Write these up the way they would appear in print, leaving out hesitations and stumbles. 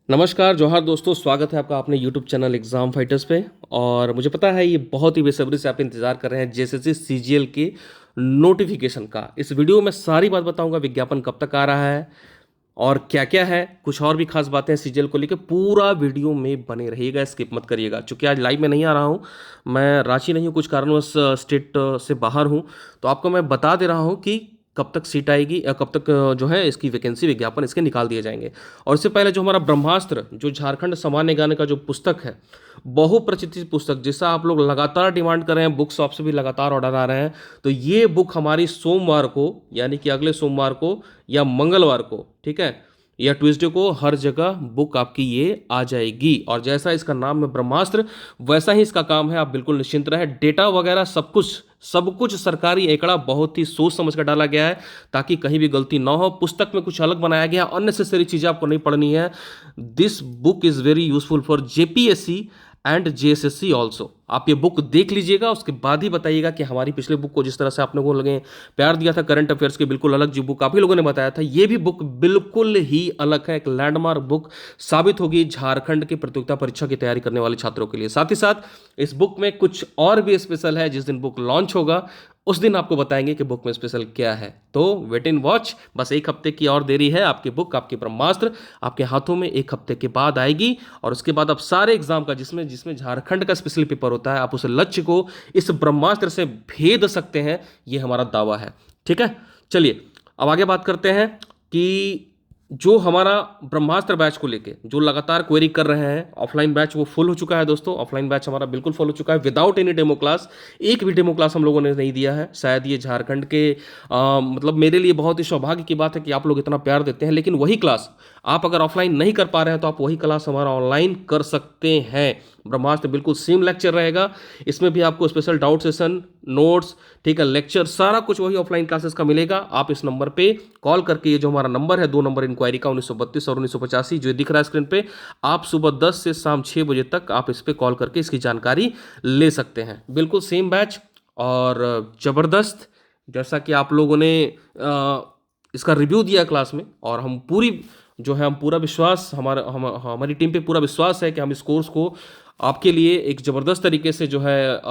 नमस्कार, जोहार दोस्तों, स्वागत है आपका अपने यूट्यूब चैनल एग्ज़ाम फाइटर्स पे। और मुझे पता है ये बहुत ही बेसब्री से आप इंतज़ार कर रहे हैं जेएसएससी सीजीएल के नोटिफिकेशन का। इस वीडियो में सारी बात बताऊंगा, विज्ञापन कब तक आ रहा है और क्या-क्या है, कुछ और भी खास बातें हैं सीजीएल को लेके। पूरा वीडियो में बने रहिएगा, स्किप मत करिएगा। चूँकि आज लाइव में नहीं आ रहा हूँ, मैं रांची नहीं हूँ, कुछ कारणवश स्टेट से बाहर हूँ, तो आपको मैं बता दे रहा हूँ कि कब तक सीट आएगी या कब तक जो है इसकी वैकेंसी विज्ञापन इसके निकाल दिए जाएंगे। और इससे पहले जो हमारा ब्रह्मास्त्र, जो झारखंड सामान्य ज्ञान का जो पुस्तक है, बहुप्रतीक्षित पुस्तक जिसका आप लोग लगातार डिमांड कर रहे हैं, बुक शॉप से भी लगातार ऑर्डर आ रहे हैं, तो ये बुक हमारी सोमवार को, यानी कि अगले सोमवार को या मंगलवार को, ठीक है, या ट्यूसडे को हर जगह बुक आपकी ये आ जाएगी। और जैसा इसका नाम है ब्रह्मास्त्र, वैसा ही इसका काम है, आप बिल्कुल निश्चिंत रहें। डेटा वगैरह सब कुछ सरकारी एकड़ा बहुत ही सोच समझ कर डाला गया है ताकि कहीं भी गलती ना हो। पुस्तक में कुछ अलग बनाया गया, अननेसेसरी चीज़ें आपको नहीं पढ़नी है। This book is very useful for JPSC and JSSC also. आप ये बुक देख लीजिएगा, उसके बाद ही बताइएगा कि हमारी पिछले बुक को जिस तरह से आपने को लगे प्यार दिया था, करंट अफेयर्स के बिल्कुल अलग जो बुक आप ही लोगों ने बताया था, ये भी बुक बिल्कुल ही अलग है। एक लैंडमार्क बुक साबित होगी झारखंड की प्रतियोगिता परीक्षा की तैयारी करने वाले छात्रों के लिए। साथ ही साथ इस बुक में कुछ और भी स्पेशल है। जिस दिन बुक लॉन्च होगा उस दिन आपको बताएंगे कि बुक में स्पेशल क्या है। तो वेट इन वॉच, बस एक हफ्ते की और देरी है, आपकी बुक, आपकी ब्रह्मास्त्र आपके हाथों में एक हफ्ते के बाद आएगी। और उसके बाद आप सारे एग्जाम का, जिसमें जिसमें झारखंड का स्पेशल पेपर होता है, आप उस लक्ष्य को इस ब्रह्मास्त्र से भेद सकते हैं, ये हमारा दावा है। ठीक है, चलिए अब आगे बात करते हैं कि जो हमारा ब्रह्मास्त्र बैच को लेके जो लगातार क्वेरी कर रहे हैं, ऑफलाइन बैच वो फुल हो चुका है दोस्तों। ऑफलाइन बैच हमारा बिल्कुल फुल हो चुका है विदाउट एनी डेमो क्लास। एक भी डेमो क्लास हम लोगों ने नहीं दिया है। शायद ये झारखंड के मतलब मेरे लिए बहुत ही सौभाग्य की बात है कि आप लोग इतना प्यार देते हैं। लेकिन वही क्लास आप अगर ऑफलाइन नहीं कर पा रहे हैं तो आप वही क्लास हमारा ऑनलाइन कर सकते हैं। ब्रह्मास्त्र बिल्कुल सेम लेक्चर रहेगा, इसमें भी आपको स्पेशल डाउट सेशन, नोट्स, ठीक है, लेक्चर, सारा कुछ वही ऑफलाइन क्लासेस का मिलेगा। आप इस नंबर पे कॉल करके, ये जो हमारा नंबर है, 2 नंबर इंक्वायरी का, 1932 और 1985 जो दिख रहा है स्क्रीन पे, आप सुबह 10 से शाम 6 बजे तक आप इस पे कॉल करके इसकी जानकारी ले सकते हैं। बिल्कुल सेम बैच और ज़बरदस्त, जैसा कि आप लोगों ने इसका रिव्यू दिया क्लास में, और हम पूरी जो है, हम पूरा विश्वास, हमारी टीम पे पूरा विश्वास है कि हम इस कोर्स को आपके लिए एक ज़बरदस्त तरीके से जो है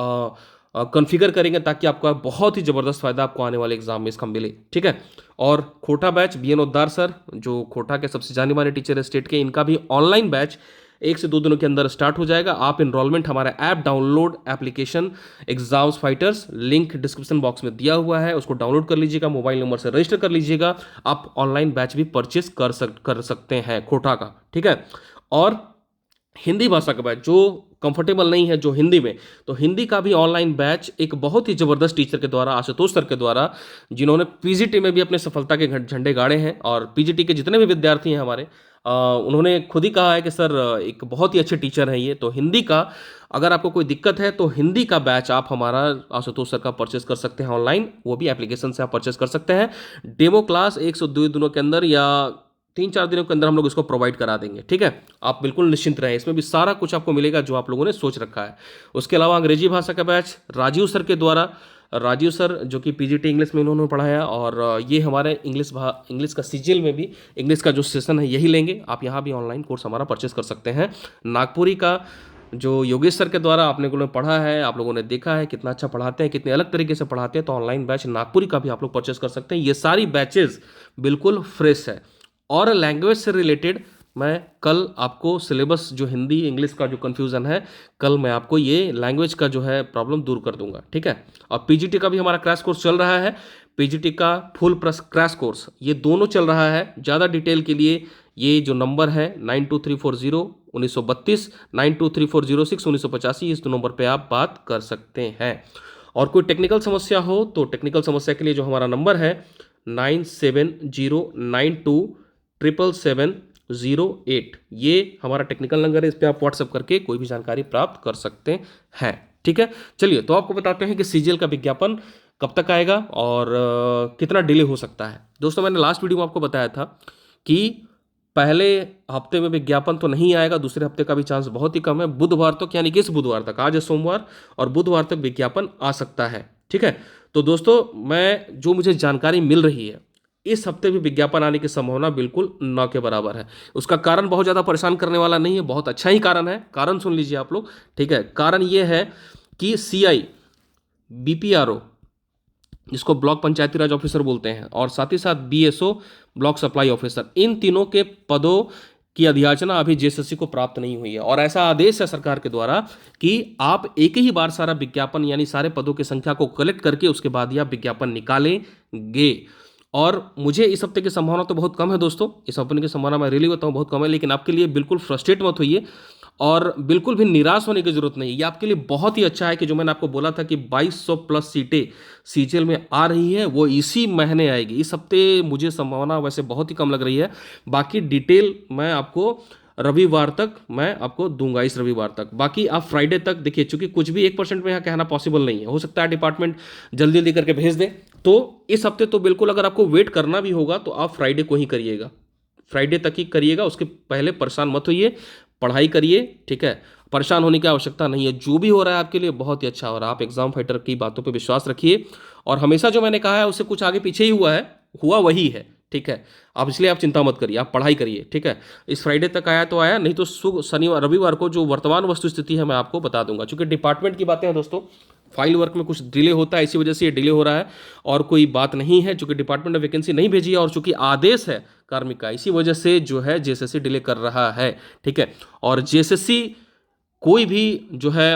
कॉन्फ़िगर करेंगे ताकि आपका बहुत ही ज़बरदस्त फ़ायदा आपको आने वाले एग्जाम में इसका मिले। ठीक है, और खोटा बैच, बीएन ओद्दार सर जो खोटा के सबसे जाने माने टीचर है स्टेट के, इनका भी ऑनलाइन बैच 1 से 2 दिनों के अंदर स्टार्ट हो जाएगा। आप इनरोलमेंट हमारा app download, application exams fighters, link description box में दिया हुआ है, उसको डाउनलोड कर लीजिएगा, मोबाइल नंबर से रजिस्टर कर लीजिएगा। आप ऑनलाइन बैच भी परचेस कर सकते हैं खोटा का। ठीक है, और हिंदी भाषा का बैच जो कंफर्टेबल नहीं है जो हिंदी में, तो हिंदी का भी ऑनलाइन बैच एक बहुत ही ज़बरदस्त टीचर के द्वारा, आशुतोष सर के द्वारा, जिन्होंने पीजीटी में भी अपने सफलता के झंडे गाड़े हैं। और पीजीटी के जितने भी विद्यार्थी हैं हमारे, उन्होंने खुद ही कहा है कि सर एक बहुत ही अच्छे टीचर हैं ये। तो हिंदी का अगर आपको कोई दिक्कत है तो हिंदी का बैच आप हमारा आशुतोष सर का परचेस कर सकते हैं ऑनलाइन, वो भी एप्लीकेशन से आप परचेस कर सकते हैं। डेमो क्लास 102 दिनों के अंदर या 3-4 दिनों के अंदर हम लोग इसको प्रोवाइड करा देंगे। ठीक है, आप बिल्कुल निश्चिंत रहें, इसमें भी सारा कुछ आपको मिलेगा जो आप लोगों ने सोच रखा है। उसके अलावा अंग्रेजी भाषा का बैच राजीव सर के द्वारा, राजीव सर जो कि पीजीटी इंग्लिश में इन्होंने पढ़ाया, और ये हमारे इंग्लिश का सीजीएल में भी इंग्लिश का जो सेशन है यही लेंगे। आप यहाँ भी ऑनलाइन कोर्स हमारा परचेस कर सकते हैं। नागपुरी का जो योगेश सर के द्वारा आपने लोगों ने पढ़ा है, आप लोगों ने देखा है कितना अच्छा पढ़ाते हैं, कितने अलग तरीके से पढ़ाते हैं, तो ऑनलाइन बैच नागपुरी का भी आप लोग परचेस कर सकते हैं। ये सारी बैचेस बिल्कुल फ्रेश है। और लैंग्वेज से रिलेटेड मैं कल आपको सिलेबस, जो हिंदी इंग्लिश का जो कन्फ्यूज़न है, कल मैं आपको ये लैंग्वेज का जो है प्रॉब्लम दूर कर दूंगा। ठीक है, और पीजीटी का भी हमारा क्रैश कोर्स चल रहा है। पीजीटी का फुल प्लस क्रैश कोर्स, ये दोनों चल रहा है। ज़्यादा डिटेल के लिए ये जो नंबर है 9234091932, 9234061985, इस 2 नंबर पर आप बात कर सकते हैं। और कोई टेक्निकल समस्या हो तो टेक्निकल समस्या के लिए जो हमारा नंबर है 9709277708, ये हमारा टेक्निकल नंबर है। इस पर आप व्हाट्सएप करके कोई भी जानकारी प्राप्त कर सकते हैं। ठीक है, चलिए तो आपको बताते हैं कि सीजीएल का विज्ञापन कब तक आएगा और कितना डिले हो सकता है। दोस्तों, मैंने लास्ट वीडियो में आपको बताया था कि पहले हफ्ते में विज्ञापन तो नहीं आएगा, दूसरे हफ्ते का भी चांस बहुत ही कम है। बुधवार तक, यानी कि इस बुधवार तक, आज है सोमवार, और बुधवार तक विज्ञापन आ सकता है। ठीक है, तो दोस्तों, मुझे जानकारी मिल रही है, इस हफ्ते भी विज्ञापन आने की संभावना बिल्कुल न के बराबर है। उसका कारण बहुत ज़्यादा परेशान करने वाला नहीं है, बहुत अच्छा ही कारण है। कारण सुन लीजिए आप लोग, ठीक है। कारण ये है कि सीआई, बीपीआरओ, जिसको ब्लॉक पंचायती राज ऑफिसर बोलते हैं, और साथ ही साथ बीएसओ, ब्लॉक सप्लाई ऑफिसर, इन तीनों के पदों की अधियाचना अभी जेएसएससी को प्राप्त नहीं हुई है। और ऐसा आदेश है सरकार के द्वारा कि आप एक ही बार सारा विज्ञापन यानी सारे पदों की संख्या को कलेक्ट करके उसके बाद ही आप विज्ञापन निकालेंगे। और मुझे इस हफ्ते की संभावना तो बहुत कम है दोस्तों, इस हफ्ते की संभावना मैं रियली बताऊं बहुत कम है, लेकिन आपके लिए बिल्कुल फ्रस्ट्रेट मत होइए और बिल्कुल भी निराश होने की जरूरत नहीं। ये आपके लिए बहुत ही अच्छा है कि जो मैंने आपको बोला था कि 2200 प्लस सीटें सीजीएल में आ रही है, वो इसी महीने आएगी। इस हफ्ते मुझे संभावना वैसे बहुत ही कम लग रही है। बाकी डिटेल मैं आपको रविवार तक मैं आपको दूंगा, इस रविवार तक। बाकी आप फ्राइडे तक देखिए, चूंकि कुछ भी 1% में यहाँ कहना पॉसिबल नहीं है, हो सकता है डिपार्टमेंट जल्दी जल्दी करके भेज दे। तो इस हफ्ते तो बिल्कुल अगर आपको वेट करना भी होगा तो आप फ्राइडे को ही करिएगा, फ्राइडे तक ही करिएगा। उसके पहले परेशान मत होइए, पढ़ाई करिए, ठीक है। परेशान होने की आवश्यकता नहीं है, जो भी हो रहा है आपके लिए बहुत ही अच्छा हो रहा है। आप एग्जाम फाइटर की बातों पे विश्वास रखिए, और हमेशा जो मैंने कहा है उससे कुछ आगे पीछे ही हुआ है, हुआ वही है, ठीक है। आप इसलिए आप चिंता मत करिए, आप पढ़ाई करिए, ठीक है। इस फ्राइडे तक आया तो आया, नहीं तो शनिवार रविवार को जो वर्तमान वस्तु स्थिति है मैं आपको बता दूंगा। क्योंकि डिपार्टमेंट की बातें हैं दोस्तों, फाइल वर्क में कुछ डिले होता है, इसी वजह से ये डिले हो रहा है, और कोई बात नहीं है। चूंकि डिपार्टमेंट ने वैकेंसी नहीं भेजी है और चूंकि आदेश है कार्मिक का, इसी वजह से जो है जेएसएससी डिले कर रहा है, ठीक है। और जेएसएससी कोई भी जो है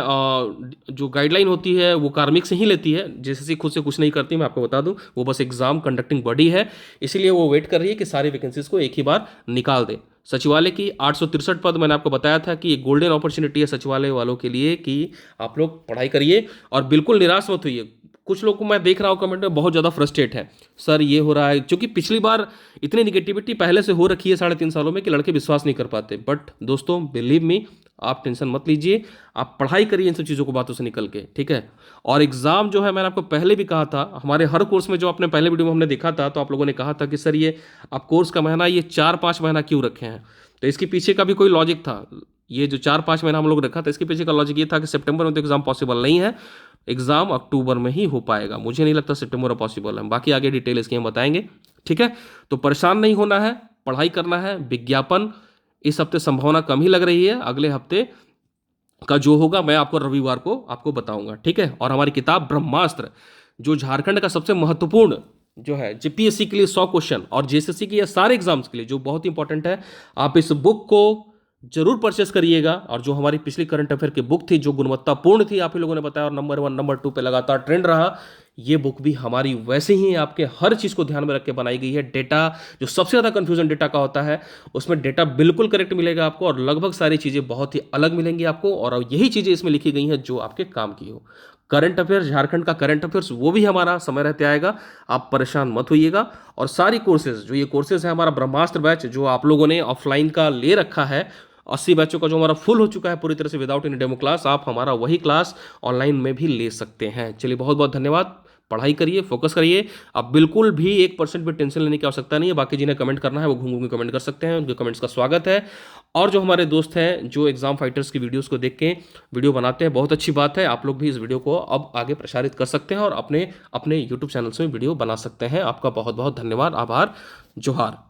जो गाइडलाइन होती है वो कार्मिक से ही लेती है, जेएसएससी खुद से कुछ नहीं करती, मैं आपको बता दूं। वो बस एग्जाम कंडक्टिंग बॉडी है, इसीलिए वो वेट कर रही है कि सारी वैकेंसीज को एक ही बार निकाल दे। सचिवालय की 863 पद मैंने आपको बताया था कि ये गोल्डन अपॉर्चुनिटी है सचिवालय वालों के लिए कि आप लोग पढ़ाई करिए और बिल्कुल निराश मत होइए। कुछ लोग को मैं देख रहा हूँ कमेंट में बहुत ज़्यादा फ्रस्ट्रेट है, सर ये हो रहा है, क्योंकि पिछली बार इतनी निगेटिविटी पहले से हो रखी है 3.5 सालों में कि लड़के विश्वास नहीं कर पाते। बट दोस्तों बिलीव मी, आप टेंशन मत लीजिए, आप पढ़ाई करिए इन सब चीज़ों को बातों से निकल के, ठीक है। और एग्जाम जो है मैंने आपको पहले भी कहा था, हमारे हर कोर्स में जो आपने पहले वीडियो में हमने देखा था, तो आप लोगों ने कहा था कि सर ये आप कोर्स का महीना ये 4-5 महीना क्यों रखे हैं। तो इसके पीछे का भी कोई लॉजिक था। ये जो 4-5 महीना हम लोग रखा था, इसके पीछे का लॉजिक ये था कि सितंबर में तो एग्जाम पॉसिबल नहीं है, एग्जाम अक्टूबर में ही हो पाएगा। मुझे नहीं लगता सितंबर में पॉसिबल है, बाकी आगे डिटेल इसकी हम बताएंगे, ठीक है। तो परेशान नहीं होना है, पढ़ाई करना है। विज्ञापन इस हफ्ते संभावना कम ही लग रही है, अगले हफ्ते का जो होगा मैं आपको रविवार को आपको बताऊंगा, ठीक है। और हमारी किताब ब्रह्मास्त्र, जो झारखंड का सबसे महत्वपूर्ण जो है जीपीएससी के लिए 100 क्वेश्चन और जेएसएससी के सारे एग्जाम्स के लिए जो बहुत इंपॉर्टेंट है, आप इस बुक को जरूर परचेस करिएगा। और जो हमारी पिछली करंट अफेयर की बुक थी जो गुणवत्तापूर्ण थी, आप ही लोगों ने बताया, और नंबर 1 नंबर 2 पे लगातार ट्रेंड रहा, ये बुक भी हमारी वैसे ही आपके हर चीज़ को ध्यान में रख के बनाई गई है। डेटा जो सबसे ज़्यादा कंफ्यूजन डेटा का होता है, उसमें डेटा बिल्कुल करेक्ट मिलेगा आपको, और लगभग सारी चीज़ें बहुत ही अलग मिलेंगी आपको, और यही चीज़ें इसमें लिखी गई हैं जो आपके काम की हो। करंट अफेयर्स, झारखंड का करंट अफेयर्स, वो भी हमारा समय रहते आएगा, आप परेशान मत होइएगा। और सारी कोर्सेज, जो ये कोर्सेज है हमारा ब्रह्मास्त्र बैच, जो आप लोगों ने ऑफलाइन का ले रखा है, 80 बैचों का जो हमारा फुल हो चुका है पूरी तरह से विदाउट एनी डेमो क्लास, आप हमारा वही क्लास ऑनलाइन में भी ले सकते हैं। चलिए बहुत बहुत धन्यवाद, पढ़ाई करिए, फोकस करिए। आप बिल्कुल भी 1% भी टेंशन लेने की आवश्यकता नहीं है। बाकी जिन्हें कमेंट करना है वो घूम घूम के कमेंट कर सकते हैं, उनके कमेंट्स का स्वागत है। और जो हमारे दोस्त हैं जो एग्जाम फाइटर्स की वीडियोस को देख के वीडियो बनाते हैं, बहुत अच्छी बात है, आप लोग भी इस वीडियो को अब आगे प्रसारित कर सकते हैं और अपने अपने यूट्यूब चैनल्स में वीडियो बना सकते हैं। आपका बहुत बहुत धन्यवाद, आभार, जोहार।